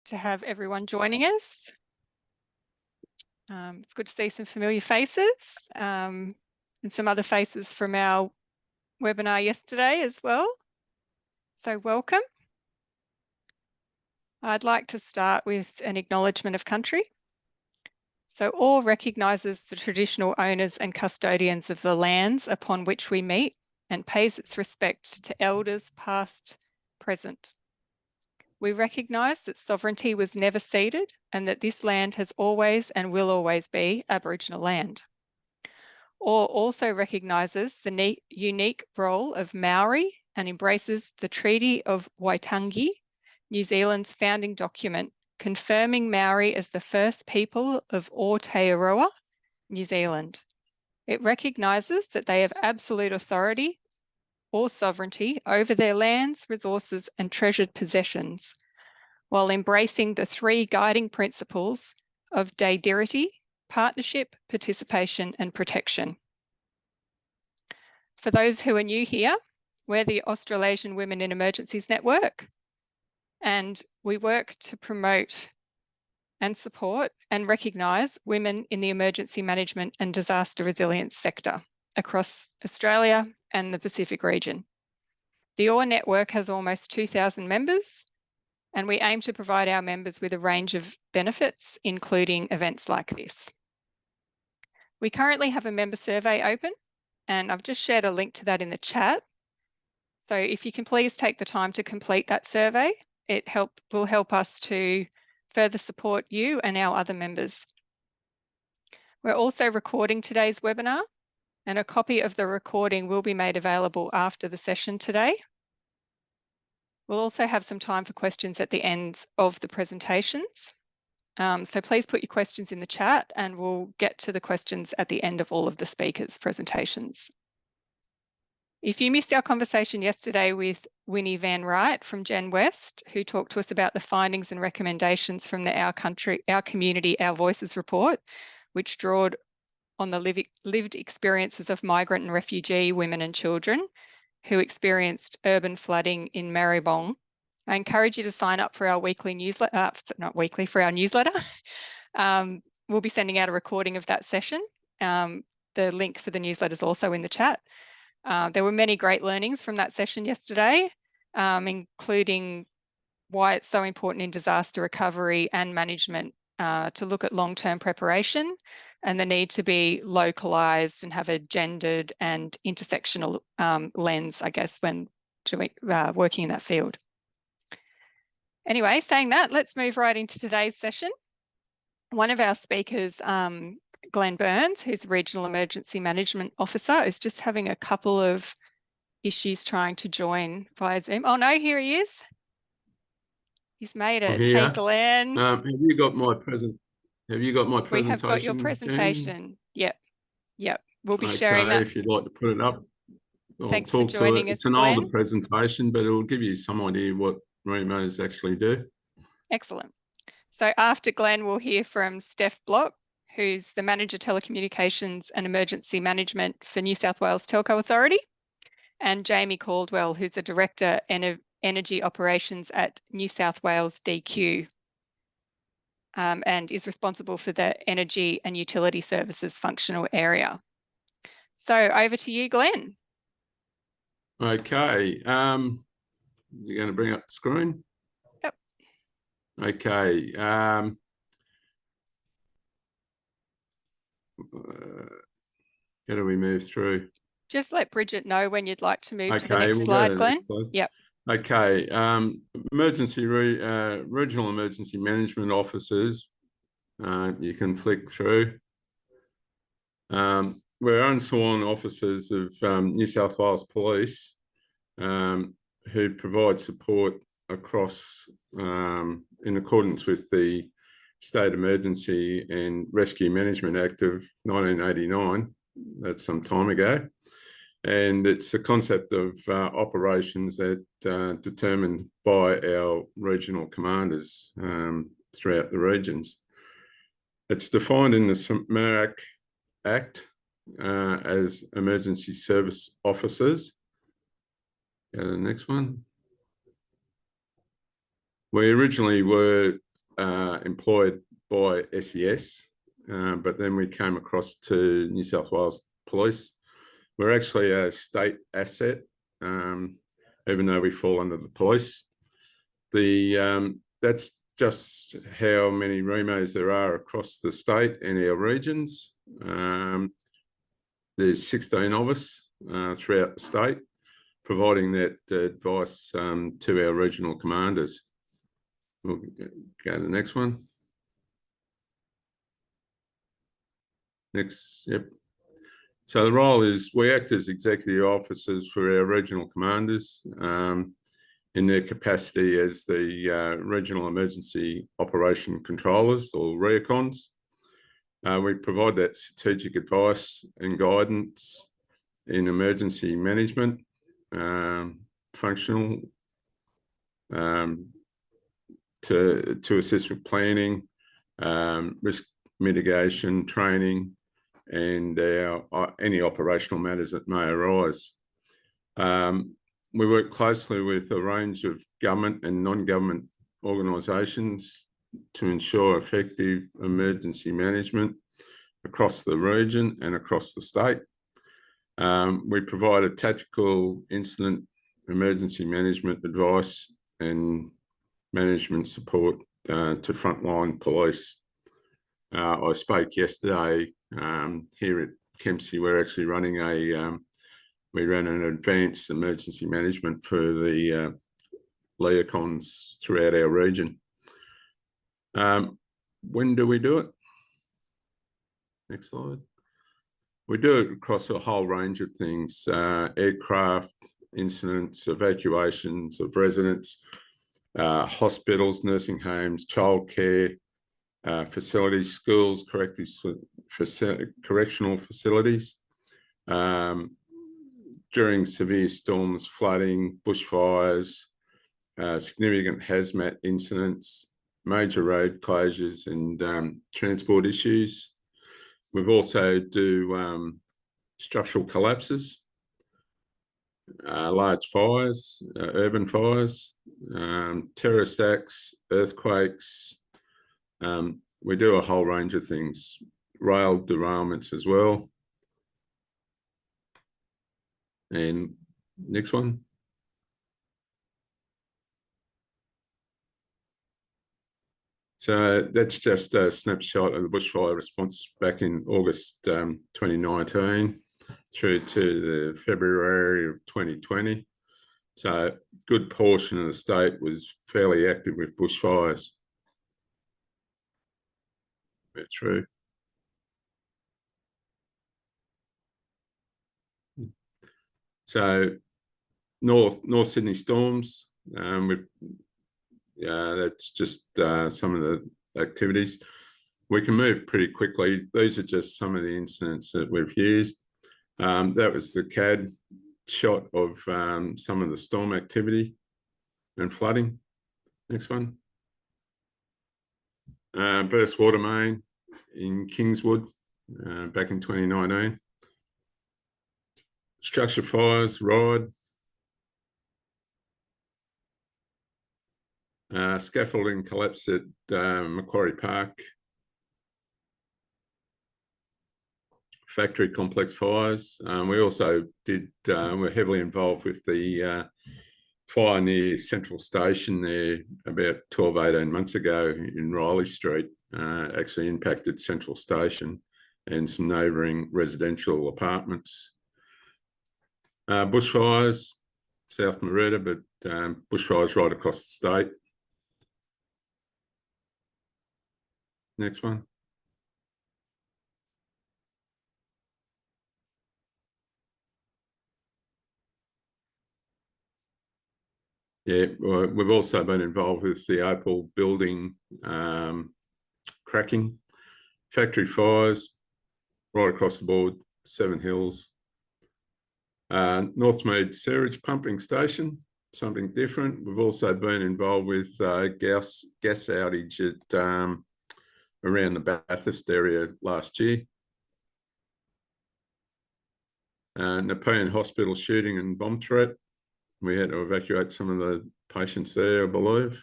to have everyone joining us. It's good to see some familiar faces and some other faces from our webinar yesterday as well. So welcome. I'd like to start with an acknowledgement of country. So all recognises the traditional owners and custodians of the lands upon which we meet and pays its respect to elders past, present. We recognise that sovereignty was never ceded and that this land has always and will always be Aboriginal land. OR also recognises the unique role of Maori and embraces the Treaty of Waitangi, New Zealand's founding document, confirming Maori as the first people of Aotearoa, New Zealand. It recognises that they have absolute authority or sovereignty over their lands, resources, and treasured possessions, while embracing the three guiding principles of dadirity, partnership, participation, and protection. For those who are new here, we're the Australasian Women in Emergencies Network, and we work to promote and support and recognise women in the emergency management and disaster resilience sector across Australia and the Pacific region. The OR network has almost 2,000 members, and we aim to provide our members with a range of benefits, including events like this. We currently have a member survey open, and I've just shared a link to that in the chat. So if you can please take the time to complete that survey, it will help us to further support you and our other members. We're also recording today's webinar, and a copy of the recording will be made available after the session today. We'll also have some time for questions at the end of the presentations. So please put your questions in the chat and we'll get to the questions at the end of all of the speakers' presentations. If you missed our conversation yesterday with Winnie Van Wright from Gen West, who talked to us about the findings and recommendations from the Our Community, Our Voices report, which drawed on the lived experiences of migrant and refugee women and children who experienced urban flooding in Maribong, I encourage you to sign up for our weekly newsletter, for our newsletter. We'll be sending out a recording of that session. The link for the newsletter is also in the chat. There were many great learnings from that session yesterday, including why it's so important in disaster recovery and management to look at long-term preparation and the need to be localised and have a gendered and intersectional lens, I guess, when doing, working in that field. Anyway, saying that, let's move right into today's session. One of our speakers, Glenn Byrnes, who's a Regional Emergency Management Officer, is just having a couple of issues trying to join via Zoom. Oh no, here he is. He's made it. Hey, Glenn. Have you got my presentation? We have got your presentation. Jane? Yep. We'll be sharing that. If you'd like to put it up. Thanks for joining us, It's an older presentation, but it'll give you some idea what REMOs actually do. Excellent. So after Glenn, we'll hear from Stef Bock, who's the Manager Telecommunications and Emergency Management for New South Wales Telco Authority, and Jamie Caldwell, who's the Director Energy Operations at New South Wales DQ, and is responsible for the Energy and Utility Services functional area. So over to you, Glenn. Okay. You're going to bring up the screen? Yep. Okay. How do we move through? Just let Bridget know when you'd like to move to the next slide, Glenn. Yep. Okay. Regional Emergency Management Officers, you can flick through. We're unsworn officers of New South Wales Police who provide support across, in accordance with the State Emergency and Rescue Management Act of 1989. That's some time ago. And it's a concept of operations that determined by our regional commanders throughout the regions. It's defined in the SMERAC Act as emergency service officers. Go to the next one. We originally were employed by SES, but then we came across to New South Wales Police. We're actually a state asset, even though we fall under the police. That's just how many REMOs there are across the state and our regions. There's 16 of us throughout the state, providing that advice to our regional commanders. We'll go to the next one. Next, yep. So the role is we act as executive officers for our regional commanders in their capacity as the Regional Emergency Operation Controllers, or REOCONs. We provide that strategic advice and guidance in emergency management, functional, to assist with planning, risk mitigation, training, and any operational matters that may arise. We work closely with a range of government and non-government organisations to ensure effective emergency management across the region and across the state. We provide a tactical incident emergency management advice and management support to frontline police. I spoke yesterday here at Kempsey. We're actually running we ran an advanced emergency management for the REOCONs throughout our region. When do we do it? Next slide. We do it across a whole range of things: aircraft incidents, evacuations of residents, hospitals, nursing homes, childcare facilities, schools, correctional facilities. During severe storms, flooding, bushfires, significant hazmat incidents, major road closures, and transport issues. We've also do structural collapses, large fires, urban fires, terrorist acts, earthquakes. We do a whole range of things, rail derailments as well. And next one. So that's just a snapshot of the bushfire response back in August 2019 through to the February of 2020. So a good portion of the state was fairly active with bushfires. We're through. So North Sydney storms, that's just some of the activities. We can move pretty quickly. These are just some of the incidents that we've used. That was the CAD shot of some of the storm activity and flooding. Next one. Burst water main in Kingswood back in 2019. Structure fires, Ryde. Scaffolding collapse at Macquarie Park. Factory complex fires. We also we're heavily involved with the fire near Central Station there about 12, 18 months ago in Riley Street. Actually impacted Central Station and some neighbouring residential apartments. Bushfires, South Merida, but bushfires right across the state. Next one. Yeah, we've also been involved with the Opal building cracking, factory fires right across the board, Seven Hills. Northmead Sewerage Pumping Station, something different. We've also been involved with gas outage at around the Bathurst area last year. Nepean Hospital shooting and bomb threat. We had to evacuate some of the patients there, I believe.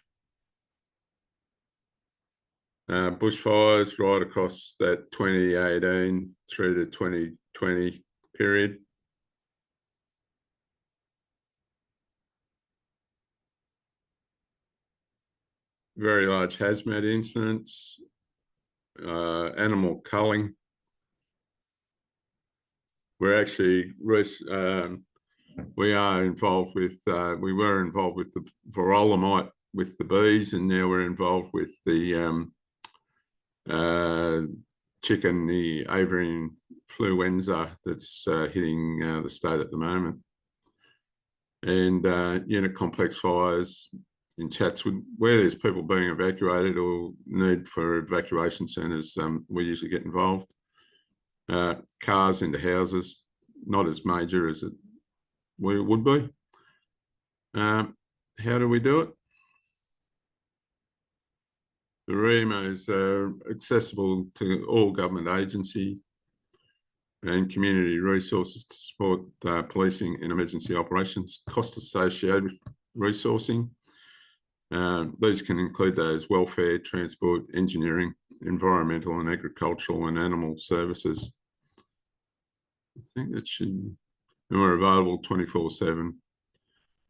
bushfires right across that 2018 through to 2020 period. Very large hazmat incidents, animal culling. We're actually, we are involved with, we were involved with the vorolamite with the bees, and now we're involved with the chicken, the avian influenza that's hitting the state at the moment. And unit complex fires in Chatswood, where there's people being evacuated or need for evacuation centres, we usually get involved. Cars into houses, not as major as it would be. How do we do it? The REMA is accessible to all government agency and community resources to support policing and emergency operations. Costs associated with resourcing. These can include those welfare, transport, engineering, environmental and agricultural and animal services. I think that should, and we're available 24/7.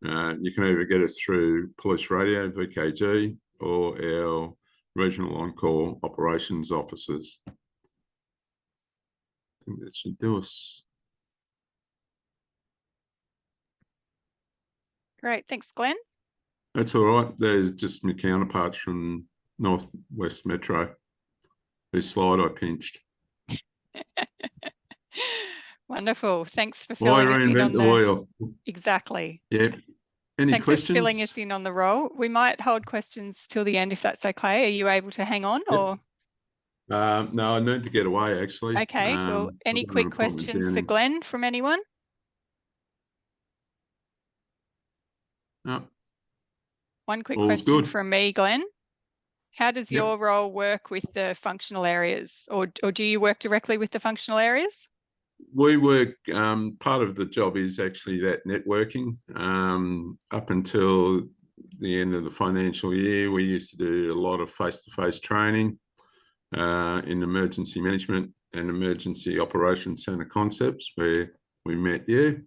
You can either get us through police radio, VKG, or our regional on-call operations officers. I think that should do us. Great, thanks, Glenn. That's all right. There's just my counterparts from Northwest Metro, whose slide I pinched. Wonderful. Thanks for Why filling us in reinvent on the wheel? Exactly. Yeah. Any Thanks questions? for filling us in on the role. We might hold questions till the end if that's okay. Are you able to hang on or? No, I need to get away actually. Okay, well, any quick questions for Glenn from anyone? No. One quick All's question good. from me, Glenn. How does your role work with the functional areas, or do you work directly with the functional areas? We work, part of the job is actually that networking. Up until the end of the financial year, we used to do a lot of face-to-face training in emergency management and emergency operations centre concepts, where we met you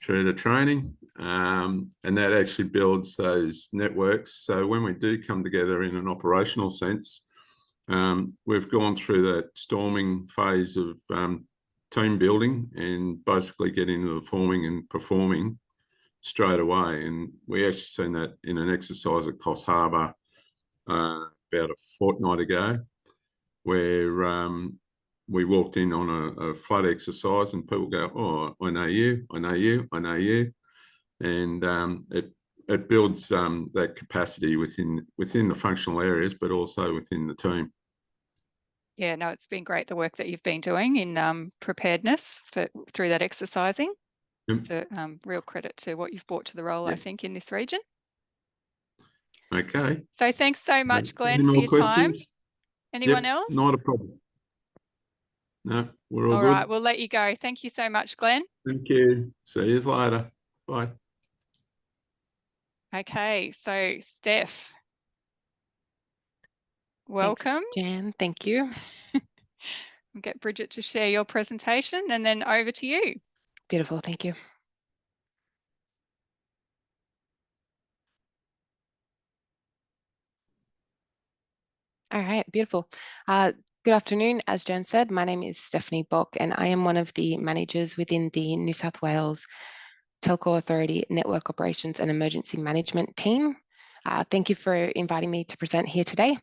through the training, and that actually builds those networks. So when we do come together in an operational sense, we've gone through that storming phase of team building and basically getting into the forming and performing straight away. And we actually seen that in an exercise at Coffs Harbour about a fortnight ago, where we walked in on a flood exercise and people go, "Oh, I know you, I know you, I know you." And it builds that capacity within the functional areas, but also within the team. Yeah, no, it's been great, the work that you've been doing in preparedness through that exercising. Yep. It's a real credit to what you've brought to the role, I think, in this region. Okay. So thanks so much, Glenn, Any for more your questions? time. Anyone else? Not a problem. No, we're all All good. right, we'll let you go. Thank you so much, Glenn. Thank you. See you later. Bye. Okay, so Stef, welcome. Thanks, Jan. Thank you. I'll get Bridget to share your presentation and then over to you. Beautiful. Thank you. All right, beautiful. Good afternoon. As Jan said, my name is Stephanie Bock, and I am one of the managers within the New South Wales Telco Authority Network Operations and Emergency Management team. Thank you for inviting me to present here today.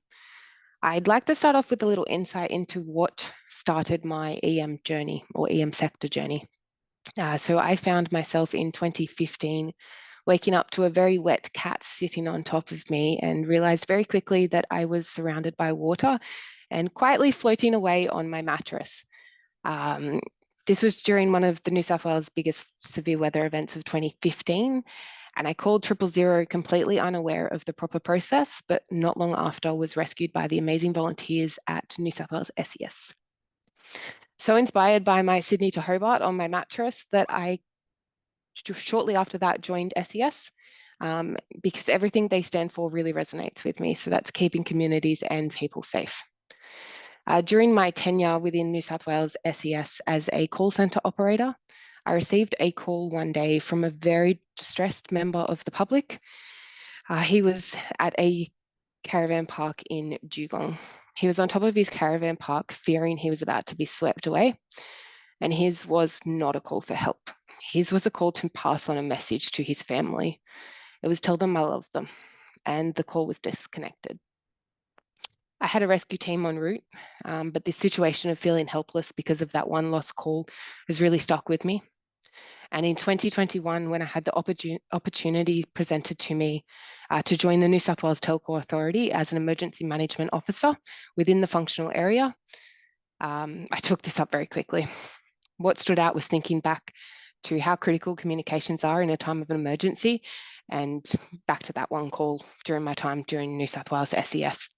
I'd like to start off with a little insight into what started my EM journey or EM sector journey. So I found myself in 2015 waking up to a very wet cat sitting on top of me and realized very quickly that I was surrounded by water and quietly floating away on my mattress. This was during one of the New South Wales biggest severe weather events of 2015. And I called 000 completely unaware of the proper process, but not long after was rescued by the amazing volunteers at New South Wales SES. So inspired by my Sydney to Hobart on my mattress that I shortly after that joined SES. because everything they stand for really resonates with me. So that's keeping communities and people safe. During my tenure within New South Wales SES as a call centre operator, I received a call one day from a very distressed member of the public. He was at a caravan park in Dugong. He was on top of his caravan park, fearing he was about to be swept away. And his was not a call for help. His was a call to pass on a message to his family. It was tell them I love them. And the call was disconnected. I had a rescue team en route, but this situation of feeling helpless because of that one lost call has really stuck with me. And in 2021, when I had the opportunity presented to me to join the New South Wales Telco Authority as an emergency management officer within the functional area, I took this up very quickly. What stood out was thinking back to how critical communications are in a time of an emergency, and back to that one call during my time during New South Wales SES.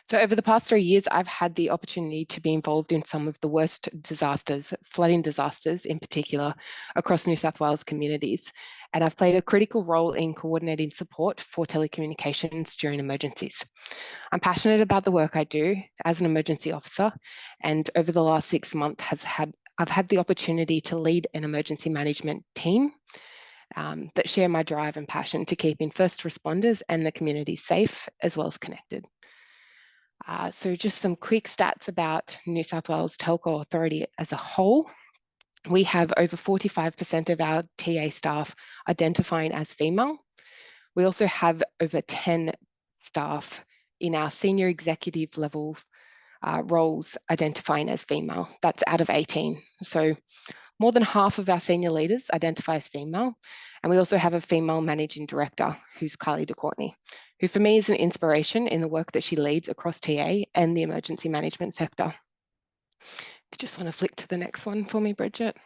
So over the past 3 years, I've had the opportunity to be involved in some of the worst disasters, flooding disasters in particular, across New South Wales communities. And I've played a critical role in coordinating support for telecommunications during emergencies. I'm passionate about the work I do as an emergency officer, and over the last 6 months I've had the opportunity to lead an emergency management team that share my drive and passion to keeping first responders and the community safe as well as connected. So just some quick stats about New South Wales Telco Authority as a whole. We have over 45% of our TA staff identifying as female. We also have over 10 staff in our senior executive levels roles identifying as female. That's out of 18. So more than half of our senior leaders identify as female. And we also have a female managing director, who's Kylie DeCourtney, who for me is an inspiration in the work that she leads across TA and the emergency management sector. If you just want to flick to the next one for me, Bridget.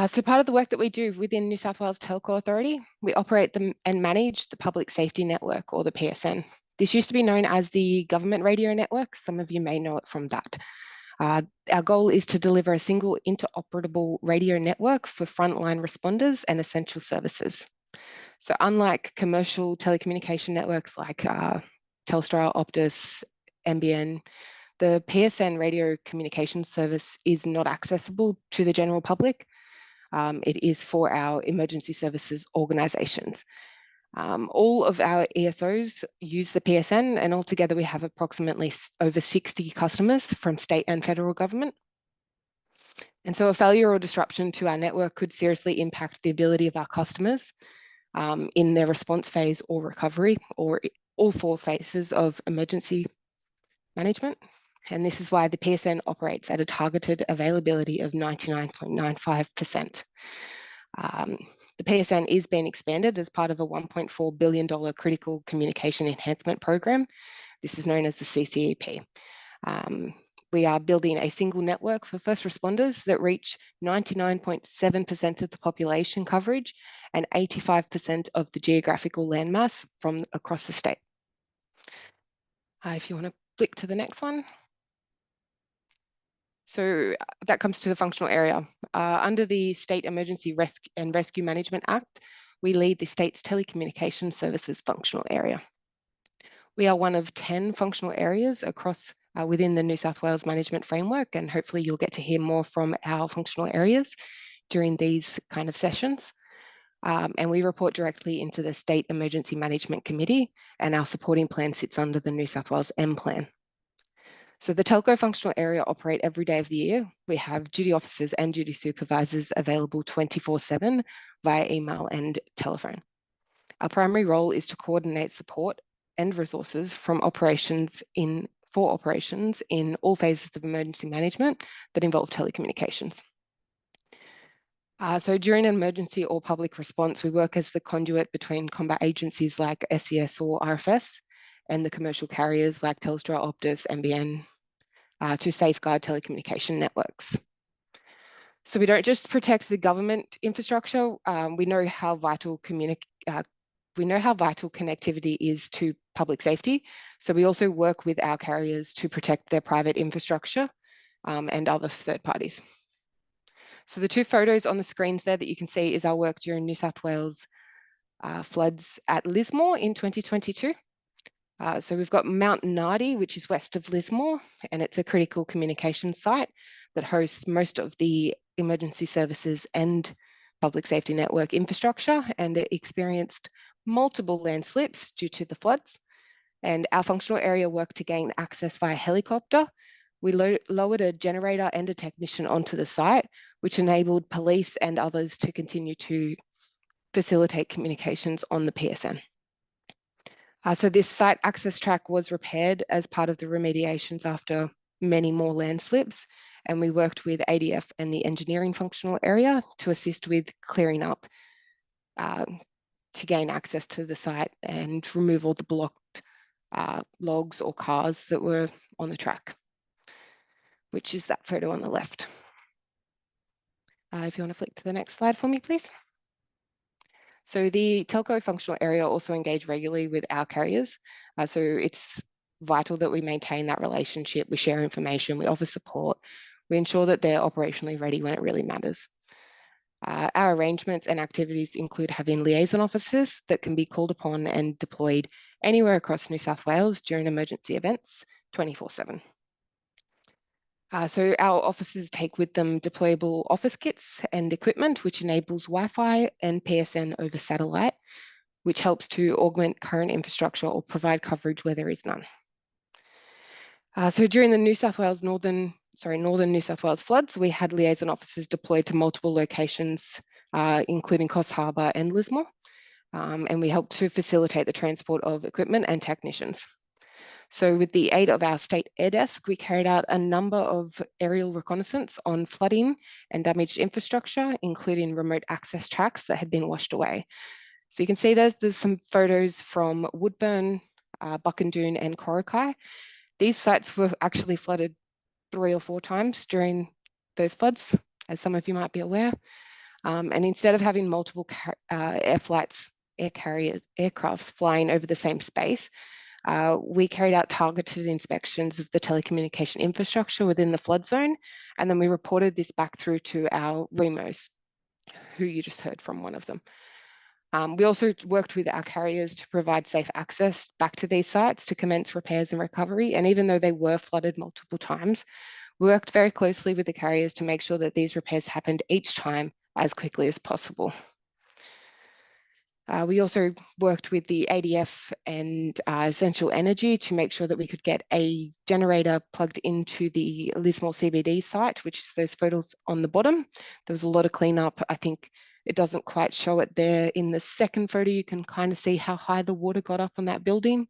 So part of the work that we do within New South Wales Telco Authority, we operate and manage the Public Safety Network, or the PSN. This used to be known as the Government Radio Network. Some of you may know it from that. Our goal is to deliver a single interoperable radio network for frontline responders and essential services. So unlike commercial telecommunication networks like Telstra, Optus, NBN, the PSN radio communication service is not accessible to the general public. It is for our emergency services organisations. All of our ESOs use the PSN, and altogether we have approximately over 60 customers from state and federal government. And so a failure or disruption to our network could seriously impact the ability of our customers in their response phase or recovery, or all 4 phases of emergency management. And this is why the PSN operates at a targeted availability of 99.95%. The PSN is being expanded as part of a $1.4 billion critical communication enhancement program. This is known as the CCEP. We are building a single network for first responders that reach 99.7% of the population coverage and 85% of the geographical landmass from across the state. If you want to flick to the next one. So that comes to the functional area. Under the State Emergency and Rescue Management Act, we lead the state's telecommunication services functional area. We are one of 10 functional areas across within the New South Wales Management Framework, and hopefully you'll get to hear more from our functional areas during these kind of sessions. And we report directly into the State Emergency Management Committee, and our supporting plan sits under the New South Wales M Plan. So the telco functional area operate every day of the year. We have duty officers and duty supervisors available 24/7 via email and telephone. Our primary role is to coordinate support and resources for operations in all phases of emergency management that involve telecommunications. So during an emergency or public response, we work as the conduit between combat agencies like SES or RFS and the commercial carriers like Telstra, Optus, NBN to safeguard telecommunication networks. So we don't just protect the government infrastructure, we know how vital connectivity is to public safety. So we also work with our carriers to protect their private infrastructure and other third parties. So the 2 photos on the screens there that you can see is our work during New South Wales floods at Lismore in 2022. So we've got Mount Nardi, which is west of Lismore, and it's a critical communication site that hosts most of the emergency services and public safety network infrastructure, and it experienced multiple landslips due to the floods. And our functional area worked to gain access via helicopter. We lowered a generator and a technician onto the site, which enabled police and others to continue to facilitate communications on the PSN. So this site access track was repaired as part of the remediations after many more landslips, and we worked with ADF and the engineering functional area to assist with clearing up to gain access to the site and remove all the blocked logs or cars that were on the track, which is that photo on the left. If you want to flick to the next slide for me, please. So the telco functional area also engage regularly with our carriers. So it's vital that we maintain that relationship. We share information, we offer support, we ensure that they're operationally ready when it really matters. Our arrangements and activities include having liaison officers that can be called upon and deployed anywhere across New South Wales during emergency events 24/7. So our officers take with them deployable office kits and equipment, which enables Wi-Fi and PSN over satellite, which helps to augment current infrastructure or provide coverage where there is none. So during the northern New South Wales floods, we had liaison officers deployed to multiple locations, including Coffs Harbour and Lismore, and we helped to facilitate the transport of equipment and technicians. So with the aid of our state air desk, we carried out a number of aerial reconnaissance on flooding and damaged infrastructure, including remote access tracks that had been washed away. So you can see there's some photos from Woodburn, Buckandoon and Corokai. These sites were actually flooded 3 or 4 times during those floods, as some of you might be aware. And instead of having multiple aircrafts flying over the same space, we carried out targeted inspections of the telecommunication infrastructure within the flood zone, and then we reported this back through to our REMOs, who you just heard from one of them. We also worked with our carriers to provide safe access back to these sites to commence repairs and recovery, and even though they were flooded multiple times, we worked very closely with the carriers to make sure that these repairs happened each time as quickly as possible. We also worked with the ADF and Essential Energy to make sure that we could get a generator plugged into the Lismore CBD site, which is those photos on the bottom. There was a lot of cleanup. I think it doesn't quite show it there. In the second photo, you can kind of see how high the water got up on that building.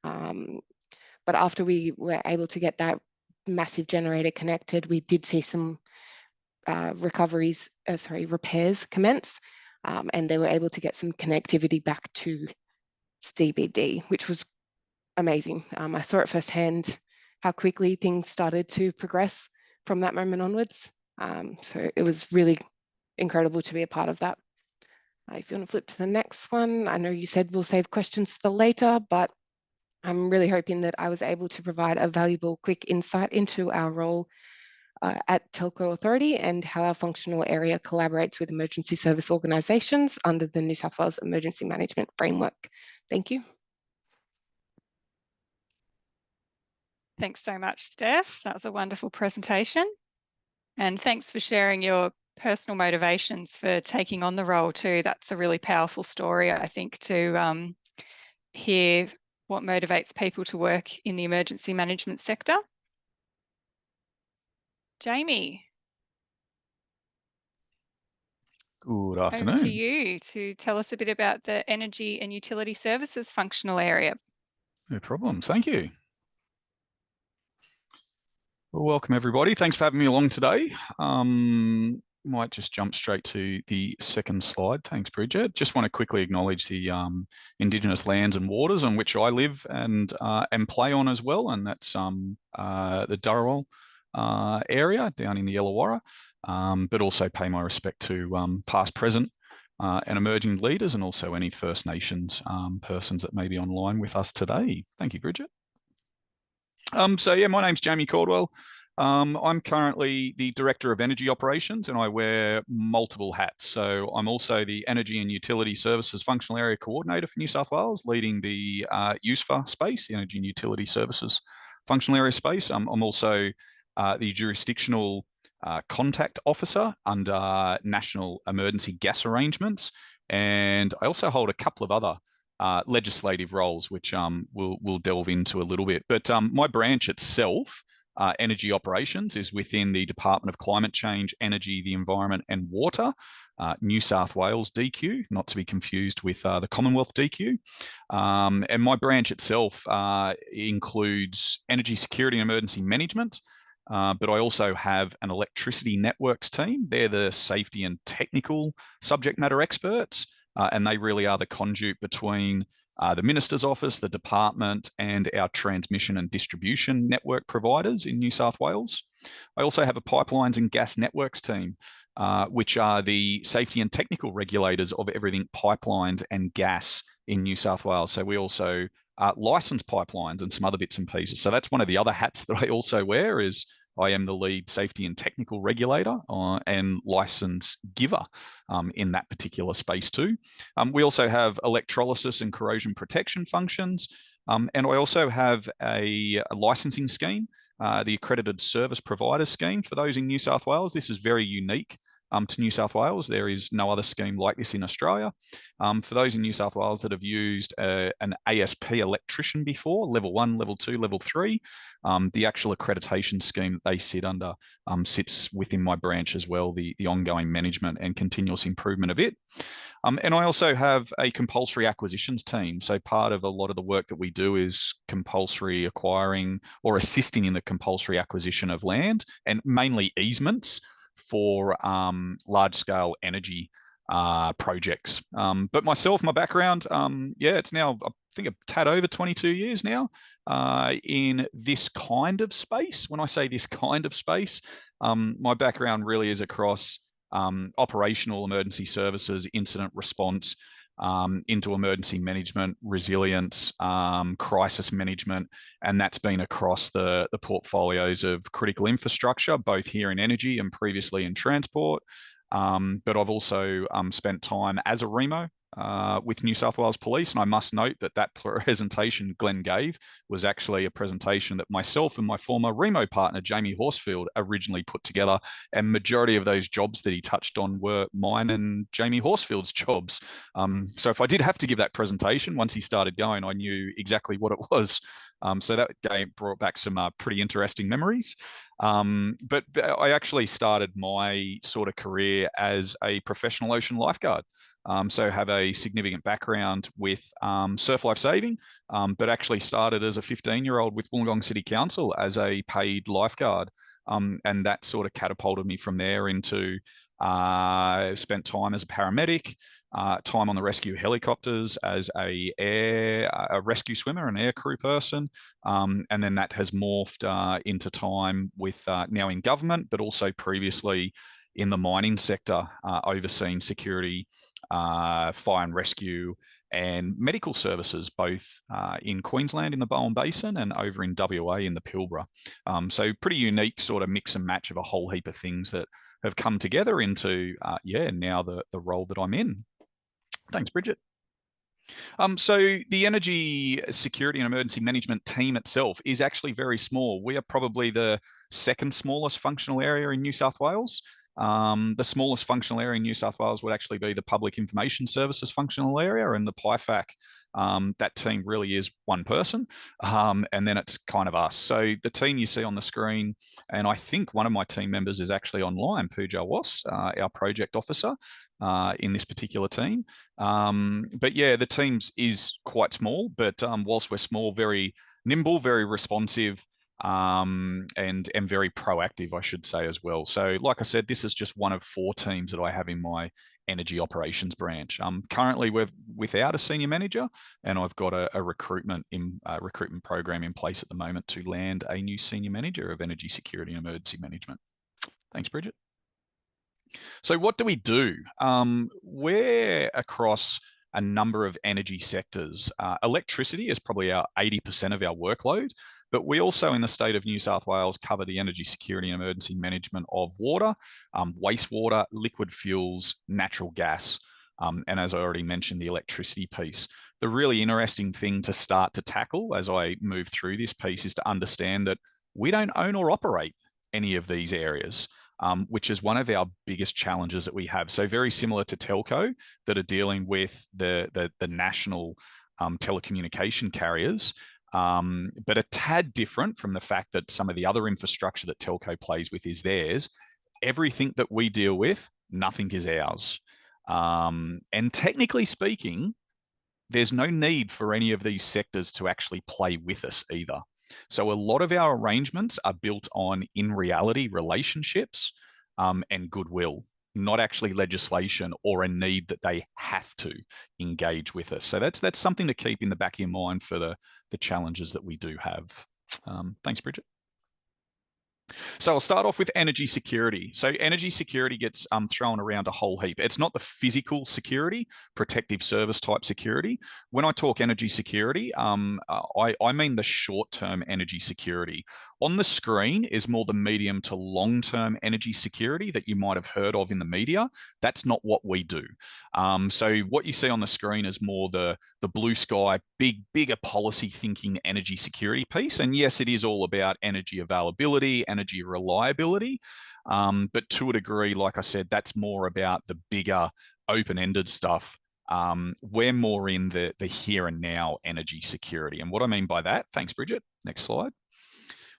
But after we were able to get that massive generator connected, we did see some repairs commence. And they were able to get some connectivity back to CBD, which was amazing. I saw it firsthand, how quickly things started to progress from that moment onwards. So it was really incredible to be a part of that. If you want to flip to the next one, I know you said we'll save questions for later, but I'm really hoping that I was able to provide a valuable, quick insight into our role at Telco Authority and how our functional area collaborates with emergency service organisations under the New South Wales Emergency Management Framework. Thank you. Thanks so much, Steph. That was a wonderful presentation. And thanks for sharing your personal motivations for taking on the role too. That's a really powerful story, I think, to hear what motivates people to work in the emergency management sector. Jamie. Good afternoon. Over to you to tell us a bit about the energy and utility services functional area. No problems. Thank you. Well, welcome everybody. Thanks for having me along today. Might just jump straight to the second slide. Thanks, Bridget. Just want to quickly acknowledge the Indigenous lands and waters on which I live and play on as well, and that's the Dharawal area down in the Illawarra, but also pay my respect to past, present, and emerging leaders, and also any First Nations persons that may be online with us today. Thank you, Bridget. So yeah, my name's Jamie Caldwell. I'm currently the Director of Energy Operations, and I wear multiple hats. So I'm also the Energy and Utility Services Functional Area Coordinator for New South Wales, leading the EUSFA space, the Energy and Utility Services Functional Area space. I'm also the Jurisdictional Contact Officer under National Emergency Gas Arrangements. And I also hold a couple of other legislative roles, which we'll delve into a little bit. But my branch itself, Energy Operations, is within the Department of Climate Change, Energy, the Environment and Water, New South Wales DQ, not to be confused with the Commonwealth DQ. And my branch itself includes Energy Security and Emergency Management, but I also have an electricity networks team. They're the safety and technical subject matter experts, and they really are the conduit between the Minister's Office, the department, and our transmission and distribution network providers in New South Wales. I also have a pipelines and gas networks team, which are the safety and technical regulators of everything pipelines and gas in New South Wales. So we also license pipelines and some other bits and pieces. So that's one of the other hats that I also wear, is I am the lead safety and technical regulator and license giver in that particular space too. We also have electrolysis and corrosion protection functions. And I also have a licensing scheme, the Accredited Service Provider Scheme for those in New South Wales. This is very unique to New South Wales. There is no other scheme like this in Australia. For those in New South Wales that have used an ASP electrician before, level 1, level 2, level 3, the actual accreditation scheme that they sit under sits within my branch as well, the ongoing management and continuous improvement of it. And I also have a compulsory acquisitions team. So part of a lot of the work that we do is compulsory acquiring or assisting in the compulsory acquisition of land, and mainly easements for large-scale energy projects. But myself, my background, it's now, I think, a tad over 22 years now in this kind of space. When I say this kind of space, my background really is across operational emergency services, incident response, into emergency management, resilience, crisis management, and that's been across the portfolios of critical infrastructure, both here in energy and previously in transport. But I've also spent time as a REMO with New South Wales Police, and I must note that that presentation Glenn gave was actually a presentation that myself and my former REMO partner Jamie Horsfield originally put together, and majority of those jobs that he touched on were mine and Jamie Horsfield's jobs. So if I did have to give that presentation, once he started going, I knew exactly what it was. So that brought back some pretty interesting memories. But I actually started my sort of career as a professional ocean lifeguard. So have a significant background with surf life saving, but actually started as a 15-year-old with Wollongong City Council as a paid lifeguard. And that sort of catapulted me from there into spent time as a paramedic, time on the rescue helicopters as a rescue swimmer, an air crew person, and then that has morphed into time with now in government, but also previously in the mining sector, overseeing security, fire and rescue, and medical services, both in Queensland in the Bowen Basin and over in WA in the Pilbara. So pretty unique sort of mix and match of a whole heap of things that have come together into, now the role that I'm in. Thanks, Bridget. So the Energy Security and Emergency Management team itself is actually very small. We are probably the second smallest functional area in New South Wales. The smallest functional area in New South Wales would actually be the Public Information Services functional area, and the PIFAC. That team really is one person, and then it's kind of us. So the team you see on the screen, and I think one of my team members is actually online, Pooja Was, our project officer in this particular team. But yeah, the team is quite small, but whilst we're small, very nimble, very responsive, and very proactive, I should say, as well. So like I said, this is just one of 4 teams that I have in my energy operations branch. Currently we're without a senior manager, and I've got a recruitment program in place at the moment to land a new senior manager of energy security and emergency management. Thanks, Bridget. So what do we do? We're across a number of energy sectors. Electricity is probably our 80% of our workload, but we also in the state of New South Wales cover the energy security and emergency management of water, wastewater, liquid fuels, natural gas, and as I already mentioned, the electricity piece. The really interesting thing to start to tackle as I move through this piece is to understand that we don't own or operate any of these areas, which is one of our biggest challenges that we have. So very similar to telco that are dealing with the national telecommunication carriers, but a tad different from the fact that some of the other infrastructure that telco plays with is theirs. Everything that we deal with, nothing is ours. And technically speaking, there's no need for any of these sectors to actually play with us either. So a lot of our arrangements are built on, in reality, relationships and goodwill, not actually legislation or a need that they have to engage with us. So that's something to keep in the back of your mind for the challenges that we do have. Thanks, Bridget. So I'll start off with energy security. So energy security gets thrown around a whole heap. It's not the physical security, protective service type security. When I talk energy security, I mean the short-term energy security. On the screen is more the medium to long-term energy security that you might have heard of in the media. That's not what we do. So what you see on the screen is more the blue sky, bigger policy thinking energy security piece. And yes, it is all about energy availability, energy reliability. But to a degree, like I said, that's more about the bigger open-ended stuff. We're more in the here and now energy security. And what I mean by that, thanks, Bridget. Next slide.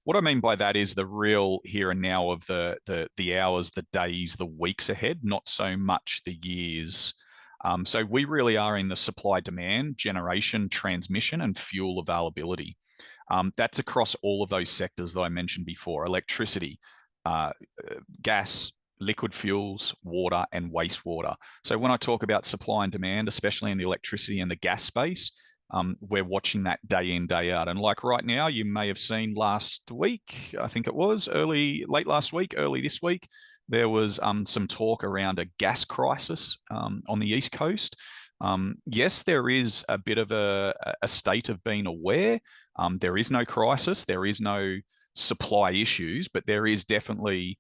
What I mean by that is the real here and now of the hours, the days, the weeks ahead, not so much the years. So we really are in the supply, demand, generation, transmission, and fuel availability. That's across all of those sectors that I mentioned before: electricity, gas, liquid fuels, water, and wastewater. So when I talk about supply and demand, especially in the electricity and the gas space, we're watching that day in, day out. And like right now, you may have seen last week, I think it was late last week, early this week, there was some talk around a gas crisis on the East Coast. Yes, there is a bit of a state of being aware. There is no crisis, there is no supply issues, but there is definitely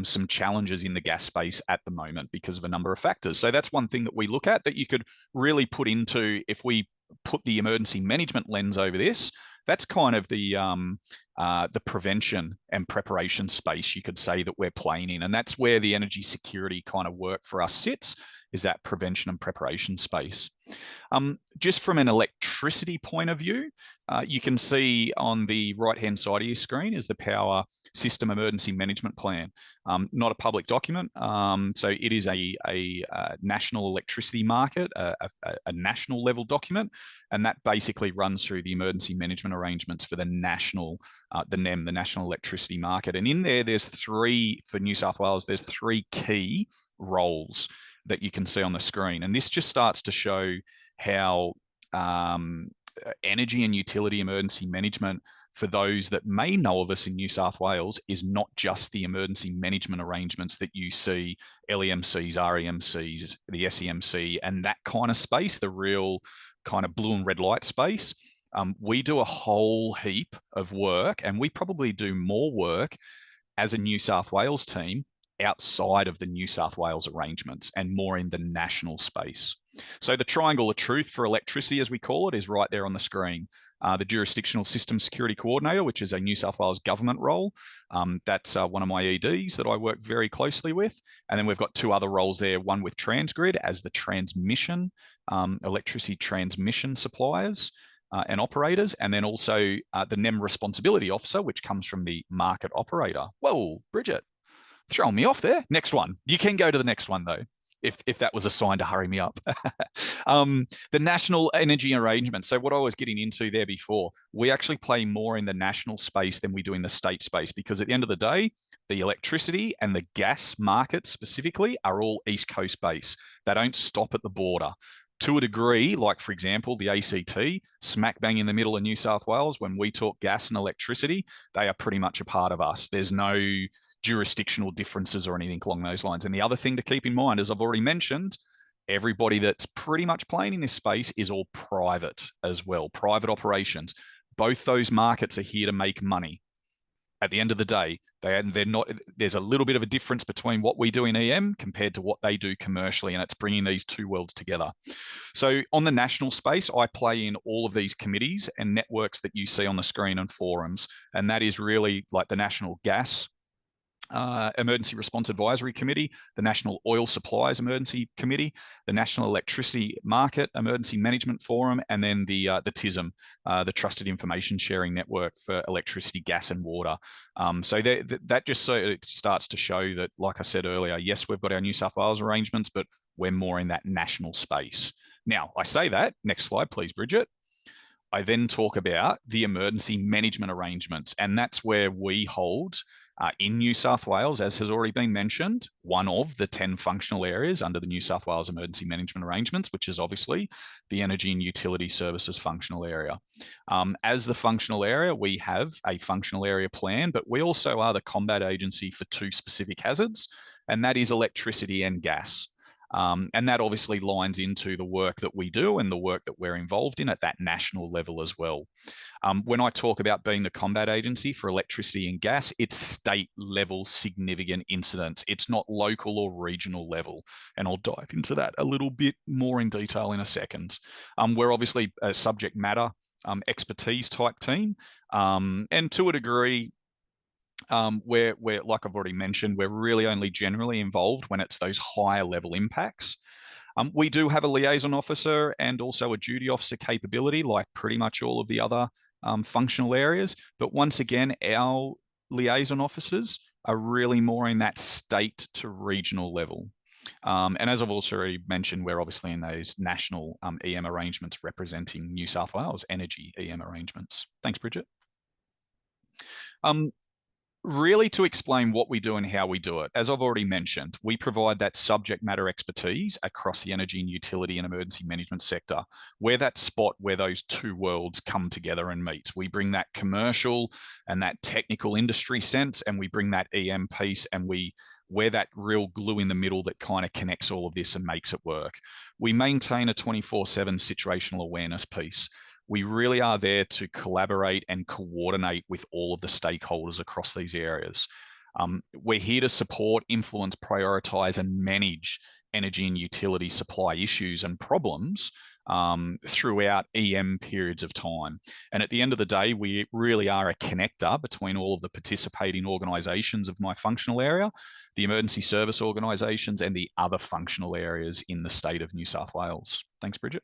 some challenges in the gas space at the moment because of a number of factors. So that's one thing that we look at that you could really put into, if we put the emergency management lens over this, that's kind of the prevention and preparation space you could say that we're playing in. And that's where the energy security kind of work for us sits, is that prevention and preparation space. Just from an electricity point of view, you can see on the right-hand side of your screen is the Power System Emergency Management Plan. Not a public document, so it is a national electricity market, a national level document, and that basically runs through the emergency management arrangements for the national, the NEM, the National Electricity Market. And in there, there's three, for New South Wales, there's three key roles that you can see on the screen. And this just starts to show how energy and utility emergency management, for those that may know of us in New South Wales, is not just the emergency management arrangements that you see, LEMCs, REMCs, the SEMC, and that kind of space, the real kind of blue and red light space. We do a whole heap of work, and we probably do more work as a New South Wales team outside of the New South Wales arrangements and more in the national space. So the triangle of truth for electricity, as we call it, is right there on the screen. The Jurisdictional System Security Coordinator, which is a New South Wales government role. That's one of my EDs that I work very closely with. And then we've got two other roles there, one with Transgrid as the transmission, electricity transmission suppliers and operators, and then also the NEM Responsibility Officer, which comes from the market operator. Whoa, Bridget, throwing me off there. Next one. You can go to the next one though, if that was a sign to hurry me up. The national energy arrangement. So what I was getting into there before, we actually play more in the national space than we do in the state space, because at the end of the day, the electricity and the gas markets specifically are all East Coast based. They don't stop at the border. To a degree, like for example, the ACT, smack bang in the middle of New South Wales, when we talk gas and electricity, they are pretty much a part of us. There's no jurisdictional differences or anything along those lines. And the other thing to keep in mind, as I've already mentioned, Everybody that's pretty much playing in this space is all private as well, private operations. Both those markets are here to make money. At the end of the day, they're not. There's a little bit of a difference between what we do in EM compared to what they do commercially, and it's bringing these two worlds together. So on the national space, I play in all of these committees and networks that you see on the screen and forums, and that is really like the National Gas Emergency Response Advisory Committee, the National Oil Supplies Emergency Committee, the National Electricity Market Emergency Management Forum, and then the TISM, the Trusted Information Sharing Network for Electricity, Gas and Water. So that just so it starts to show that, like I said earlier, yes, we've got our New South Wales arrangements, but we're more in that national space. Now, I say that, next slide, please, Bridget. I then talk about the emergency management arrangements, and that's where we hold in New South Wales, as has already been mentioned, one of the 10 functional areas under the New South Wales Emergency Management Arrangements, which is obviously the Energy and Utility Services functional area. As the functional area, we have a functional area plan, but we also are the combat agency for 2 specific hazards, and that is electricity and gas. And that obviously lines into the work that we do and the work that we're involved in at that national level as well. When I talk about being the combat agency for electricity and gas, it's state level significant incidents. It's not local or regional level. And I'll dive into that a little bit more in detail in a second. We're obviously a subject matter expertise type team. And to a degree, we're, like I've already mentioned, we're really only generally involved when it's those higher level impacts. We do have a liaison officer and also a duty officer capability, like pretty much all of the other functional areas. But once again, our liaison officers are really more in that state to regional level. And as I've also already mentioned, we're obviously in those national EM arrangements representing New South Wales energy EM arrangements. Thanks, Bridget. Really to explain what we do and how we do it, as I've already mentioned, we provide that subject matter expertise across the energy and utility and emergency management sector. We're that spot where those two worlds come together and meet. We bring that commercial and that technical industry sense, and we bring that EM piece, and we're that real glue in the middle that kind of connects all of this and makes it work. We maintain a 24/7 situational awareness piece. We really are there to collaborate and coordinate with all of the stakeholders across these areas. We're here to support, influence, prioritize, and manage energy and utility supply issues and problems throughout EM periods of time. And at the end of the day, we really are a connector between all of the participating organisations of my functional area, the emergency service organisations, and the other functional areas in the state of New South Wales. Thanks, Bridget.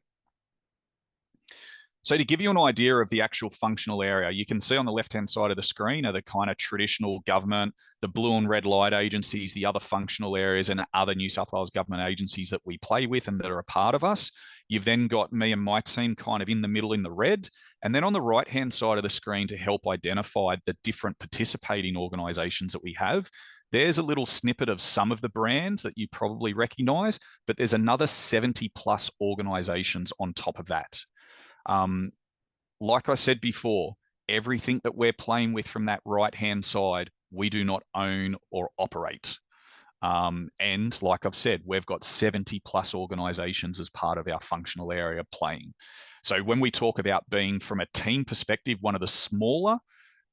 So to give you an idea of the actual functional area, you can see on the left-hand side of the screen are the kind of traditional government, the blue and red light agencies, the other functional areas, and other New South Wales government agencies that we play with and that are a part of us. You've then got me and my team kind of in the middle in the red. And then on the right-hand side of the screen, to help identify the different participating organisations that we have, there's a little snippet of some of the brands that you probably recognise, but there's another 70 plus organisations on top of that. Like I said before, everything that we're playing with from that right-hand side, we do not own or operate. And like I've said, we've got 70 plus organisations as part of our functional area playing. So when we talk about being, from a team perspective, one of the smaller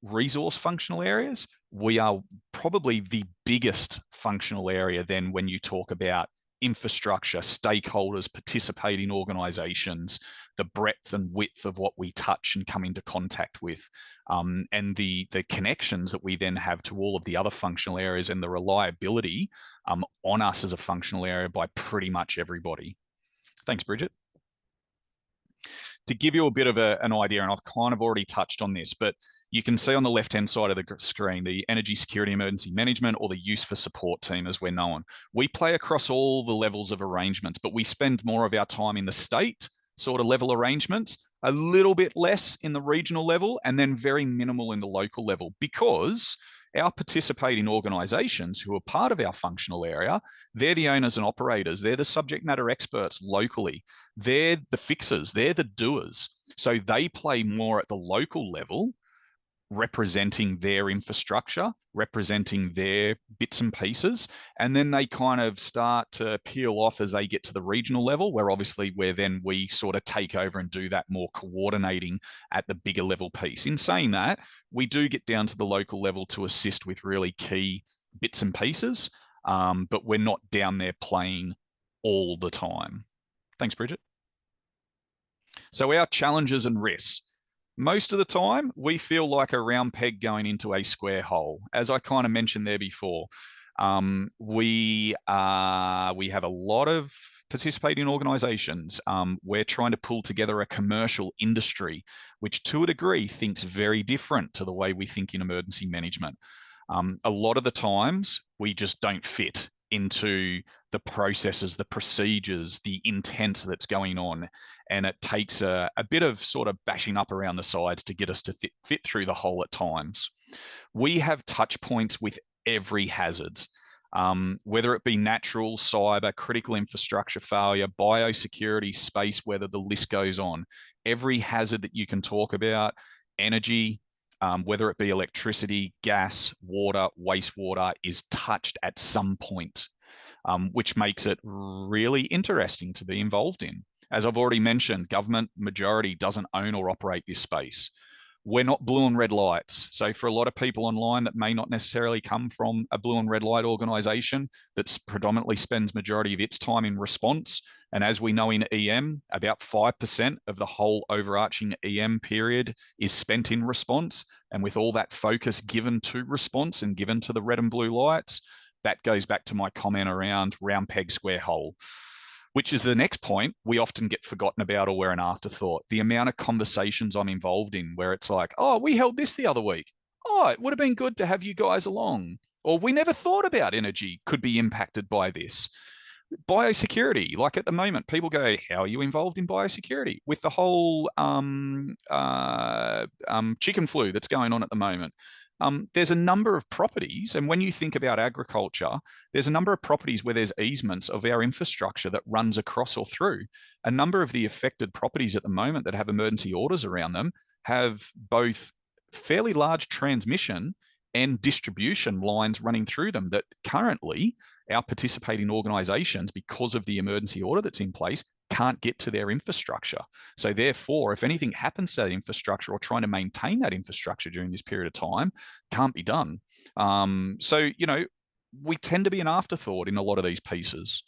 resource functional areas, we are probably the biggest functional area then when you talk about infrastructure, stakeholders, participating organisations, the breadth and width of what we touch and come into contact with, and the connections that we then have to all of the other functional areas, and the reliability on us as a functional area by pretty much everybody. Thanks, Bridget. To give you a bit of an idea, and I've kind of already touched on this, but you can see on the left-hand side of the screen, the Energy Security Emergency Management, or the EUSFA support team as we're known. We play across all the levels of arrangements, but we spend more of our time in the state sort of level arrangements, a little bit less in the regional level, and then very minimal in the local level, because our participating organisations who are part of our functional area, they're the owners and operators. They're the subject matter experts locally. They're the fixers. They're the doers. So they play more at the local level representing their infrastructure, representing their bits and pieces, and then they kind of start to peel off as they get to the regional level, where then we sort of take over and do that more coordinating at the bigger level piece. In saying that, we do get down to the local level to assist with really key bits and pieces, but we're not down there playing all the time. Thanks, Bridget. So our challenges and risks. Most of the time, we feel like a round peg going into a square hole. As I kind of mentioned there before, we have a lot of participating organisations. We're trying to pull together a commercial industry, which to a degree thinks very different to the way we think in emergency management. A lot of the times, we just don't fit into the processes, the procedures, the intent that's going on. And it takes a bit of sort of bashing up around the sides to get us to fit through the hole at times. We have touch points with every hazard, whether it be natural, cyber, critical infrastructure failure, biosecurity, space weather, the list goes on. Every hazard that you can talk about, energy, whether it be electricity, gas, water, wastewater, is touched at some point, which makes it really interesting to be involved in. As I've already mentioned, government majority doesn't own or operate this space. We're not blue and red lights. So for a lot of people online that may not necessarily come from a blue and red light organisation that predominantly spends majority of its time in response, and as we know in EM, about 5% of the whole overarching EM period is spent in response. And with all that focus given to response and given to the red and blue lights, that goes back to my comment around round peg, square hole, which is the next point we often get forgotten about or we're an afterthought. The amount of conversations I'm involved in where it's like, oh, we held this the other week. Oh, it would have been good to have you guys along. Or we never thought about energy could be impacted by this. Biosecurity, like at the moment, people go, how are you involved in biosecurity? With the whole chicken flu that's going on at the moment. There's a number of properties, and when you think about agriculture, there's a number of properties where there's easements of our infrastructure that runs across or through. A number of the affected properties at the moment that have emergency orders around them have both fairly large transmission and distribution lines running through them that currently our participating organisations, because of the emergency order that's in place, can't get to their infrastructure. So therefore, if anything happens to that infrastructure or trying to maintain that infrastructure during this period of time, can't be done. So, you know, we tend to be an afterthought in a lot of these pieces.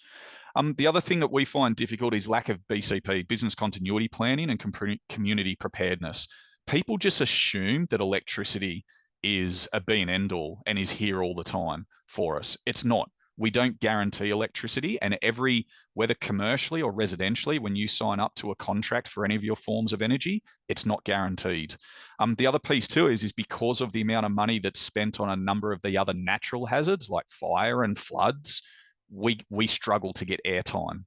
The other thing that we find difficult is lack of BCP, business continuity planning, and community preparedness. People just assume that electricity is a be and end all and is here all the time for us. It's not. We don't guarantee electricity, and whether commercially or residentially, when you sign up to a contract for any of your forms of energy, it's not guaranteed. The other piece too is because of the amount of money that's spent on a number of the other natural hazards like fire and floods, we struggle to get airtime.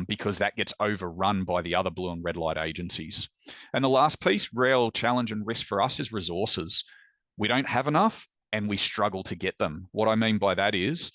Because that gets overrun by the other blue and red light agencies. And the last piece, real challenge and risk for us, is resources. We don't have enough and we struggle to get them. What I mean by that is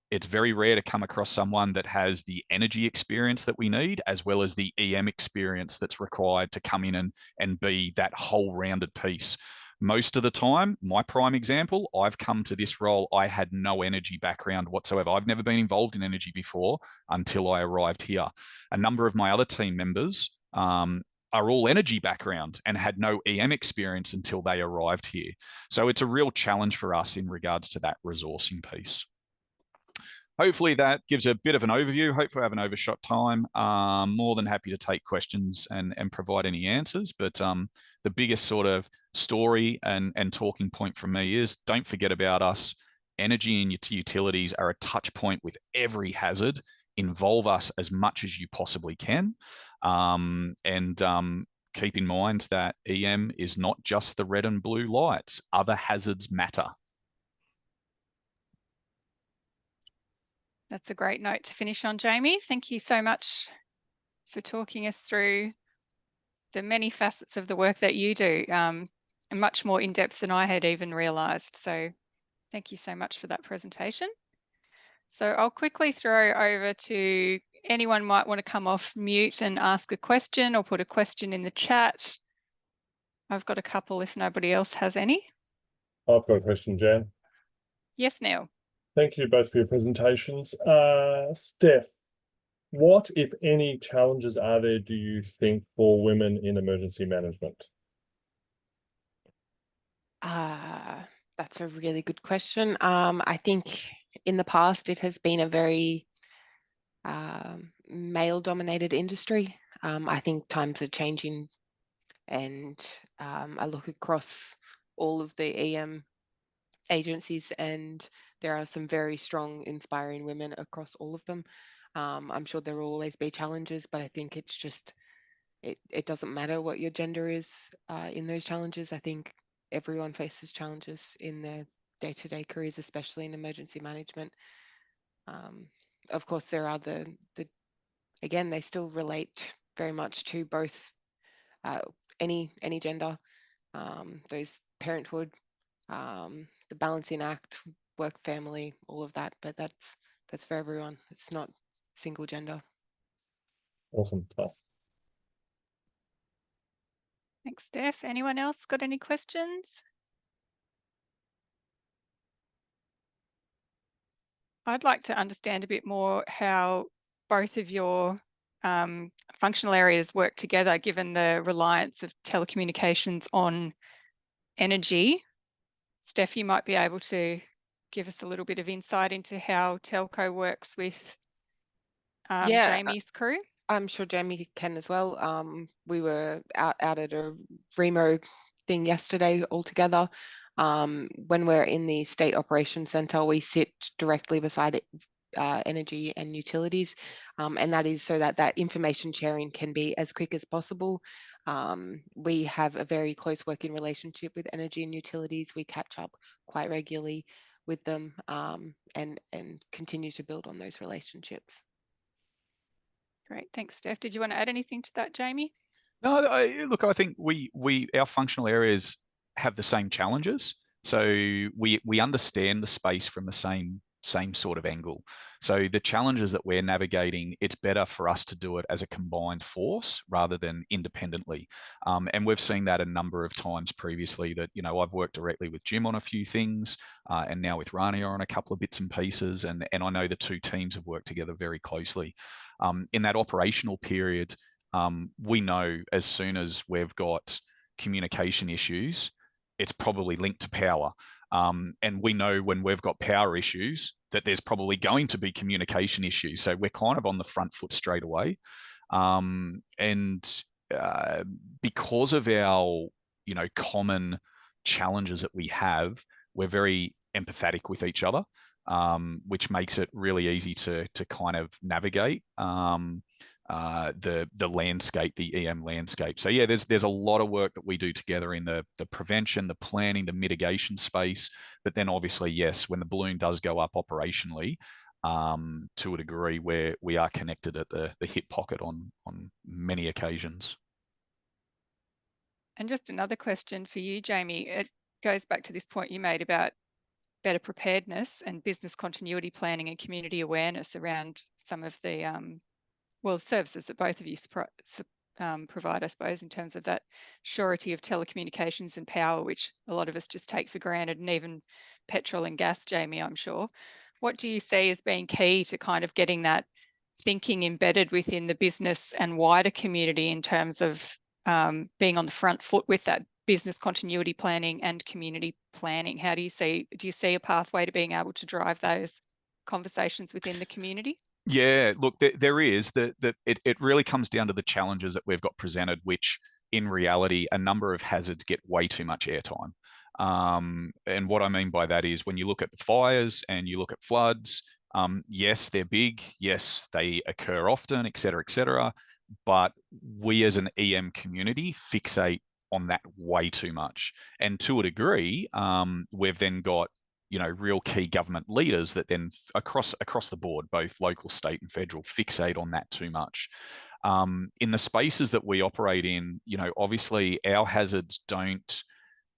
it's very rare to come across someone that has the energy experience that we need, as well as the EM experience that's required to come in and be that whole rounded piece. Most of the time, my prime example, I've come to this role, I had no energy background whatsoever. I've never been involved in energy before until I arrived here. A number of my other team members are all energy background and had no EM experience until they arrived here. So it's a real challenge for us in regards to that resourcing piece. Hopefully that gives a bit of an overview. Hopefully I haven't overshot time. More than happy to take questions and provide any answers. But the biggest sort of story and talking point from me is don't forget about us. Energy and utilities are a touch point with every hazard. Involve us as much as you possibly can. Keep in mind that EM is not just the red and blue lights. Other hazards matter. That's a great note to finish on, Jamie. Thank you so much for talking us through the many facets of the work that you do, and much more in depth than I had even realised. So thank you so much for that presentation. So I'll quickly throw over to anyone might want to come off mute and ask a question or put a question in the chat. I've got a couple if nobody else has any. I've got a question, Jan. Yes, Neil. Thank you both for your presentations. Steph, what, if any, challenges are there, do you think, for women in emergency management? That's a really good question. I think in the past it has been a very male-dominated industry. I think times are changing, and I look across all of the EM agencies, and there are some very strong, inspiring women across all of them. I'm sure there will always be challenges, but I think it's just, it doesn't matter what your gender is in those challenges. I think everyone faces challenges in their day-to-day careers, especially in emergency management. Of course, there are again, they still relate very much to both any gender, those parenthood, the balancing act, work, family, all of that. But that's for everyone. It's not single gender. Awesome. Thanks, Steph. Anyone else got any questions? I'd like to understand a bit more how both of your functional areas work together, given the reliance of telecommunications on energy. Steph, you might be able to give us a little bit of insight into how telco works with Jamie's crew. I'm sure Jamie can as well. We were out at a Remo thing yesterday all together. When we're in the State Operations Centre, we sit directly beside energy and utilities, and that is so that information sharing can be as quick as possible. We have a very close working relationship with energy and utilities. We catch up quite regularly with them, and continue to build on those relationships. Great, thanks, Steph. Did you want to add anything to that, Jamie? No, look, I think our functional areas have the same challenges, so we understand the space from the same sort of angle. So the challenges that we're navigating, it's better for us to do it as a combined force rather than independently. And we've seen that a number of times previously, that, you know, I've worked directly with Jim on a few things, and now with Rania on a couple of bits and pieces, and I know the two teams have worked together very closely. In that operational period, we know as soon as we've got communication issues, it's probably linked to power. And we know when we've got power issues that there's probably going to be communication issues. So we're kind of on the front foot straight away. Because of our, you know, common challenges that we have, we're very empathetic with each other, which makes it really easy to kind of navigate the landscape, the EM landscape. So yeah, there's a lot of work that we do together in the prevention, the planning, the mitigation space. But then obviously, yes, when the balloon does go up operationally, to a degree, where we are connected at the hip pocket on many occasions. And just another question for you, Jamie. It goes back to this point you made about better preparedness and business continuity planning and community awareness around some of the services that both of you provide, I suppose, in terms of that surety of telecommunications and power, which a lot of us just take for granted, and even petrol and gas, Jamie, I'm sure. What do you see as being key to kind of getting that thinking embedded within the business and wider community in terms of being on the front foot with that business continuity planning and community planning? How do you see a pathway to being able to drive those conversations within the community? Yeah, look, there is it really comes down to the challenges that we've got presented, which in reality, a number of hazards get way too much airtime. And what I mean by that is when you look at the fires and you look at floods, yes, they're big. Yes, they occur often, et cetera, but we as an EM community fixate on that way too much. And to a degree, we've then got, you know, real key government leaders that then across the board, both local, state and federal, fixate on that too much. In the spaces that we operate in, you know, obviously our hazards don't,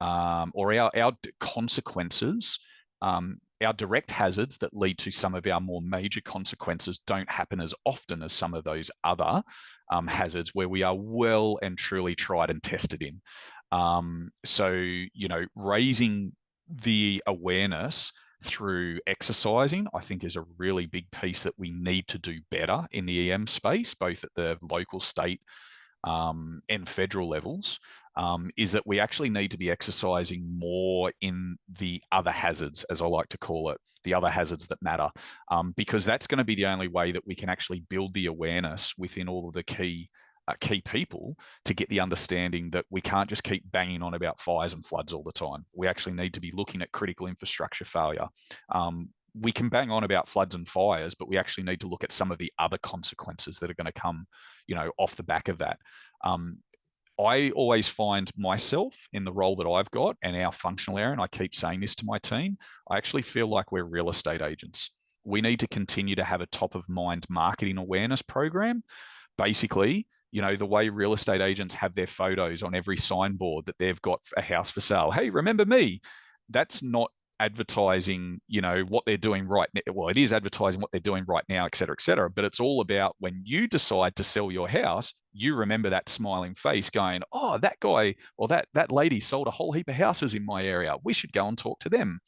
or our consequences, our direct hazards that lead to some of our more major consequences don't happen as often as some of those other hazards where we are well and truly tried and tested in. So, you know, raising the awareness through exercising, I think, is a really big piece that we need to do better in the EM space, both at the local, state, and federal levels, is that we actually need to be exercising more in the other hazards, as I like to call it, the other hazards that matter, because that's going to be the only way that we can actually build the awareness within all of the key people to get the understanding that we can't just keep banging on about fires and floods all the time. We actually need to be looking at critical infrastructure failure. We can bang on about floods and fires, but we actually need to look at some of the other consequences that are going to come, you know, off the back of that. I always find myself in the role that I've got and our functional area, and I keep saying this to my team, I actually feel like we're real estate agents. We need to continue to have a top of mind marketing awareness program. Basically, you know, the way real estate agents have their photos on every signboard that they've got a house for sale. Hey, remember me? That's not advertising, you know, what they're doing right now. Well, it is advertising what they're doing right now, et cetera, but it's all about when you decide to sell your house, you remember that smiling face going, oh, that guy or that lady sold a whole heap of houses in my area. We should go and talk to them.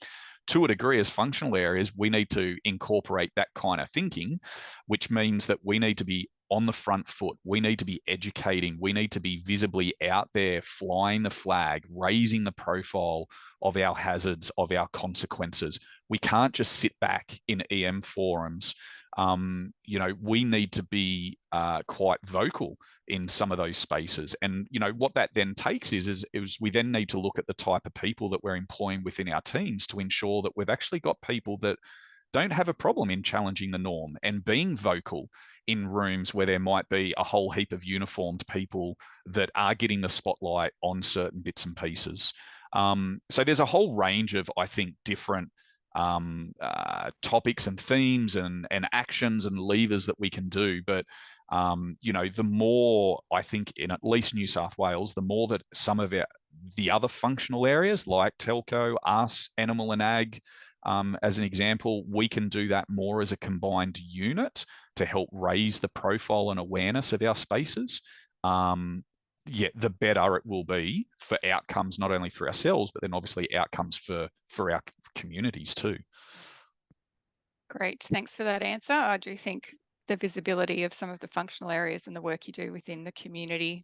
To a degree, as functional areas, we need to incorporate that kind of thinking, which means that we need to be on the front foot. We need to be educating. We need to be visibly out there, flying the flag, raising the profile of our hazards, of our consequences. We can't just sit back in EM forums. You know, we need to be quite vocal in some of those spaces. And, you know, what that then takes is we then need to look at the type of people that we're employing within our teams to ensure that we've actually got people that don't have a problem in challenging the norm and being vocal in rooms where there might be a whole heap of uniformed people that are getting the spotlight on certain bits and pieces. So there's a whole range of, I think, different topics and themes and actions and levers that we can do. But, you know, the more, I think, in at least New South Wales, the more that some of the other functional areas like telco, us, animal and ag, as an example, we can do that more as a combined unit to help raise the profile and awareness of our spaces. Yeah, the better it will be for outcomes, not only for ourselves, but then obviously outcomes for our communities too. Great, thanks for that answer. I do think the visibility of some of the functional areas and the work you do within the community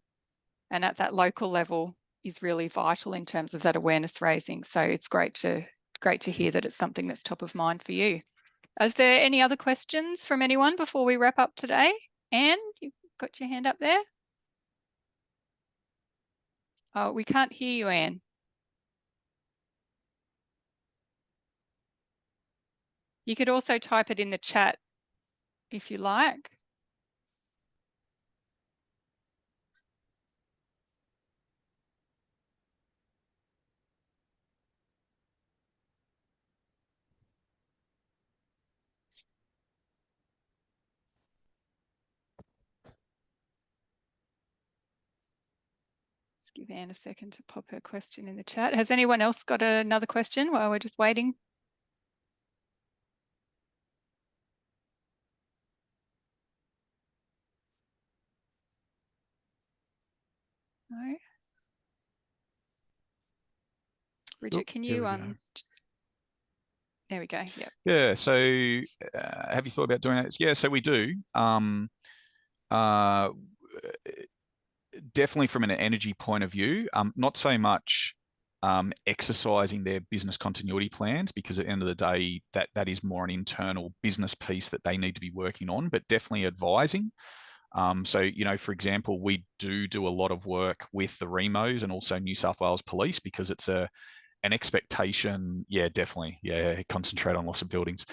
and at that local level is really vital in terms of that awareness raising. So it's great to hear that it's something that's top of mind for you. Is there any other questions from anyone before we wrap up today? Anne, you've got your hand up there. Oh, we can't hear you, Anne. You could also type it in the chat if you like. Let's give Anne a second to pop her question in the chat. Has anyone else got another question while we're just waiting? No. Bridget, can you there we go. Yep. Yeah. So have you thought about doing that? Yeah. So we do. Definitely from an energy point of view, not so much exercising their business continuity plans, because at the end of the day, that is more an internal business piece that they need to be working on, but definitely advising. So, you know, for example, we do a lot of work with the REMOs and also New South Wales Police, because it's an expectation. Yeah, definitely. Yeah, concentrate on loss of buildings.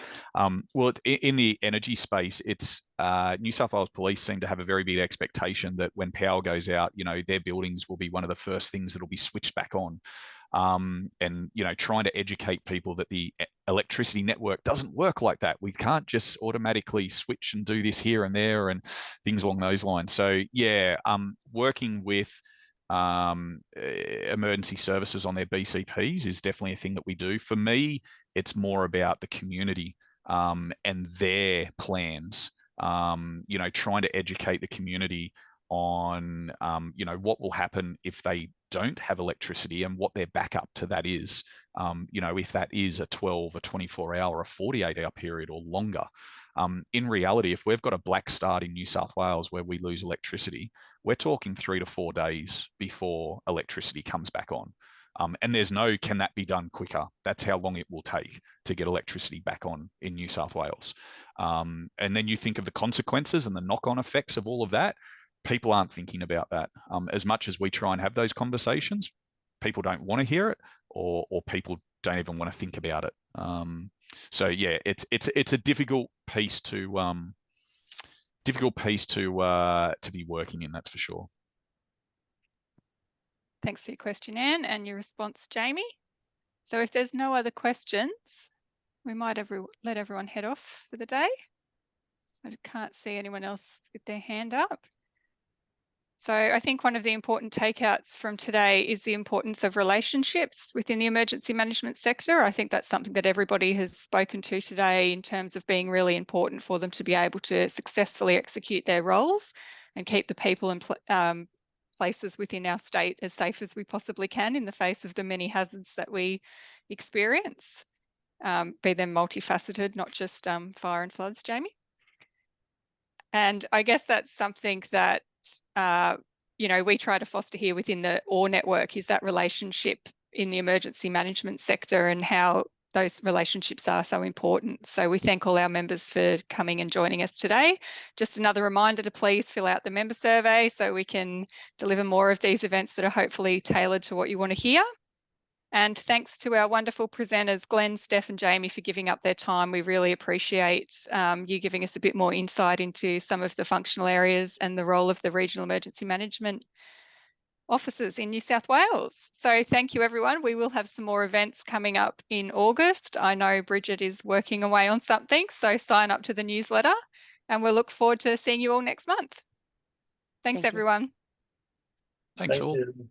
Well, in the energy space, it's New South Wales Police seem to have a very big expectation that when power goes out, you know, their buildings will be one of the first things that will be switched back on. And, you know, trying to educate people that the electricity network doesn't work like that. We can't just automatically switch and do this here and there and things along those lines. So, yeah, working with emergency services on their BCPs is definitely a thing that we do. For me, it's more about the community and their plans, you know, trying to educate the community on, you know, what will happen if they don't have electricity and what their backup to that is. You know, if that is a 12, a 24-hour, a 48-hour period or longer. In reality, if we've got a black start in New South Wales where we lose electricity, we're talking 3 to 4 days before electricity comes back on. And there's no, can that be done quicker? That's how long it will take to get electricity back on in New South Wales. And then you think of the consequences and the knock-on effects of all of that. People aren't thinking about that. As much as we try and have those conversations, people don't want to hear it, or people don't even want to think about it. So yeah, it's a difficult piece to be working in, that's for sure. Thanks for your question, Anne, and your response, Jamie. So if there's no other questions, we might let everyone head off for the day. I can't see anyone else with their hand up. So I think one of the important takeouts from today is the importance of relationships within the emergency management sector. I think that's something that everybody has spoken to today in terms of being really important for them to be able to successfully execute their roles and keep the people and places within our state as safe as we possibly can in the face of the many hazards that we experience, be them multifaceted, not just fire and floods, Jamie. And I guess that's something that you know, we try to foster here within the OR network, is that relationship in the emergency management sector and how those relationships are so important. So we thank all our members for coming and joining us today. Just another reminder to please fill out the member survey so we can deliver more of these events that are hopefully tailored to what you want to hear. And thanks to our wonderful presenters, Glenn, Steph and Jamie, for giving up their time. We really appreciate you giving us a bit more insight into some of the functional areas and the role of the regional emergency management officers in New South Wales. So thank you, everyone. We will have some more events coming up in August. I know Bridget is working away on something, so sign up to the newsletter and we'll look forward to seeing you all next month. Thanks, everyone. Thanks Thank all. you.